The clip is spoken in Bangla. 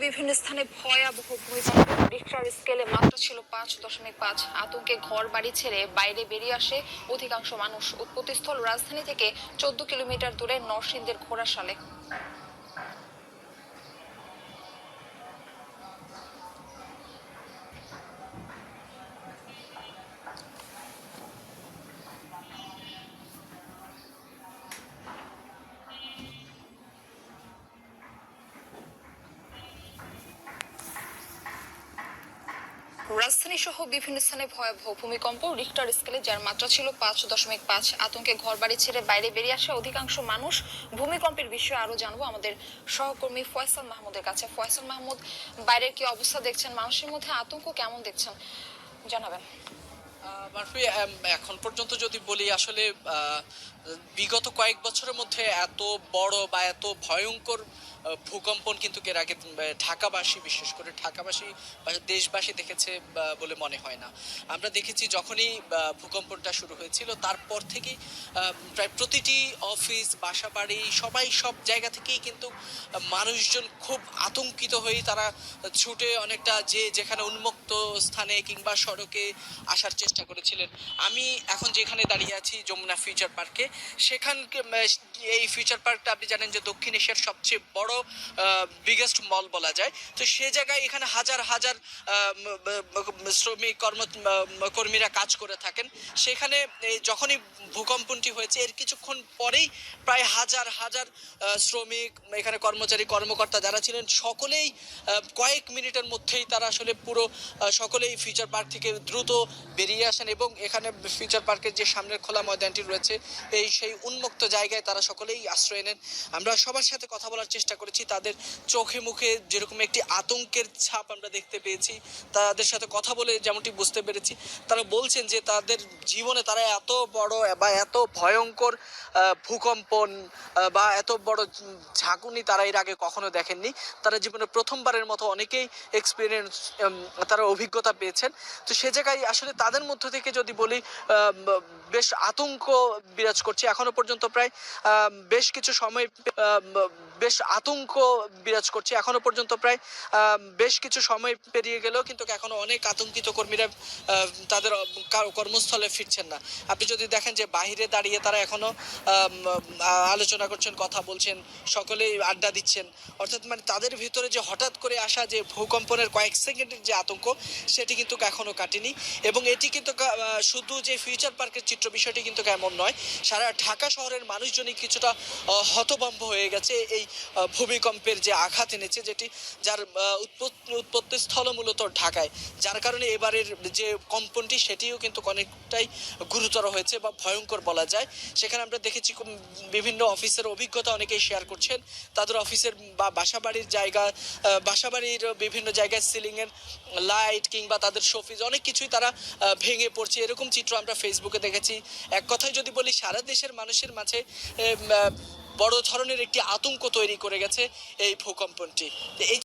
বিভিন্ন স্থানে ভয়াবহ ভূমিকম্প। রিক্টার স্কেলে মাত্রা ছিল 5.5। আতঙ্কে ঘর বাড়ি ছেড়ে বাইরে বেরিয়ে আসে অধিকাংশ মানুষ। উৎপত্তিস্থল রাজধানী থেকে 14 কিলোমিটার দূরে নরসিংদীর ঘোড়াশালে। রাজধানী সহ বিভিন্ন স্থানে ভয়াবহ ভূমিকম্প। রিক্টার স্কেলে যার মাত্রা ছিল 5.5। আতঙ্কে ঘর বাড়ি ছেড়ে বাইরে বেরিয়ে আসে অধিকাংশ মানুষ। ভূমিকম্পের বিষয়ে আরো জানবো আমাদের সহকর্মী ফয়সাল মাহমুদের কাছে। ফয়সাল মাহমুদ, বাইরের কি অবস্থা দেখছেন, মানুষের মধ্যে আতঙ্ক কেমন দেখছেন, জানাবেন। মারফি, এখন পর্যন্ত যদি বলি আসলে বিগত কয়েক বছরের মধ্যে এত বড় বা এত ভয়ঙ্কর ভূকম্পন কিন্তু এর আগে ঢাকাবাসী, বিশেষ করে ঢাকাবাসী বা দেশবাসী দেখেছে বলে মনে হয় না। আমরা দেখেছি যখনই ভূকম্পনটা শুরু হয়েছিল তারপর থেকেই প্রায় প্রতিটি অফিস, বাসা বাড়ি, সবাই সব জায়গা থেকেই কিন্তু মানুষজন খুব আতঙ্কিত হয়ে তারা ছুটে অনেকটা যে যেখানে উন্মুক্ত স্থানে কিংবা সড়কে আসার চেষ্টা করেছিলেন। আমি এখন যেখানে দাঁড়িয়ে আছি যমুনা ফিউচার পার্কে, সেখানকে এই ফিউচার পার্কটা আপনি জানেন যে দক্ষিণ এশিয়ার সবচেয়ে বড় বিগেস্ট মল বলা যায়। তো সে জায়গায় এখানে হাজার হাজার শ্রমিক কর্মীরা কাজ করে থাকেন। সেখানে যখনই ভূকম্পনটি হয়েছে এর কিছুক্ষণ পরেই প্রায় হাজার হাজার শ্রমিক, এখানে কর্মচারী, কর্মকর্তা যারা ছিলেন সকলেই কয়েক মিনিটের মধ্যেই তারা আসলে পুরো সকলেই ফিউচার পার্ক থেকে দ্রুত বেরিয়ে আসেন এবং এখানে ফিউচার পার্কের যে সামনের খোলা ময়দানটি রয়েছে সেই উন্মুক্ত জায়গায় তারা সকলেই আশ্রয় নেন। আমরা সবার সাথে কথা বলার চেষ্টা করেছি, তাদের চোখে মুখে যেরকম একটি আতঙ্কের ছাপ আমরা দেখতে পেয়েছি, তাদের সাথে কথা বলে যেমনটি বুঝতে পেরেছি, তারা বলছেন যে তাদের জীবনে তারা এত বড় বা এত ভয়ঙ্কর ভূকম্পন বা এত বড় ঝাঁকুনি তারা এর আগে কখনো দেখেননি। তারা জীবনে প্রথমবারের মতো অনেকেই এক্সপিরিয়েন্স, তারা অভিজ্ঞতা পেয়েছেন। তো সে জায়গায় আসলে তাদের মধ্য থেকে যদি বলি, বেশ আতঙ্ক বিরাজ করছে এখনো পর্যন্ত। প্রায় বেশ কিছু সময় বেশ কিছু সময় পেরিয়ে গেলেও কিন্তু এখনো অনেক আতঙ্কিত কর্মীরা তাদের কর্মস্থলে ফিরছেন না। আপনি যদি দেখেন যে বাহিরে দাঁড়িয়ে তারা এখনো আলোচনা করছেন, কথা বলছেন, সকলেই আড্ডা দিচ্ছেন। অর্থাৎ মানে তাদের ভিতরে যে হঠাৎ করে আসা যে ভূকম্পনের কয়েক সেকেন্ডের যে আতঙ্ক, সেটি কিন্তু এখনো কাটেনি। এবং এটি কিন্তু শুধু যে ফিউচার পার্কের চিত্র, বিষয়টি কিন্তু এমন নয়, সারা ঢাকা শহরের মানুষজনই কিছুটা হতভম্ব হয়ে গেছে এই ভূমিকম্পের যে আঘাত এনেছে, যার উৎপত্তি স্থল মূলত ঢাকায়, যার কারণে এবারের যে কম্পনটি সেটিও কিন্তু অনেকটাই গুরুতর হয়েছে বা ভয়ঙ্কর বলা যায়। সেখানে আমরা দেখেছি বিভিন্ন অফিসের অভিজ্ঞতা অনেকেই শেয়ার করছেন। তাদের অফিসের বা বাসাবাড়ির বিভিন্ন জায়গায় সিলিংয়ের লাইট কিংবা তাদের শোপিস অনেক কিছুই তারা ভেঙে পড়ছে, এরকম চিত্র আমরা ফেসবুকে দেখেছি। এক কথায় যদি বলি, সারা দেশের মানুষের মাঝে বড় ধরনের একটি আতঙ্ক তৈরি করে গেছে এই ভূকম্পনটি। এই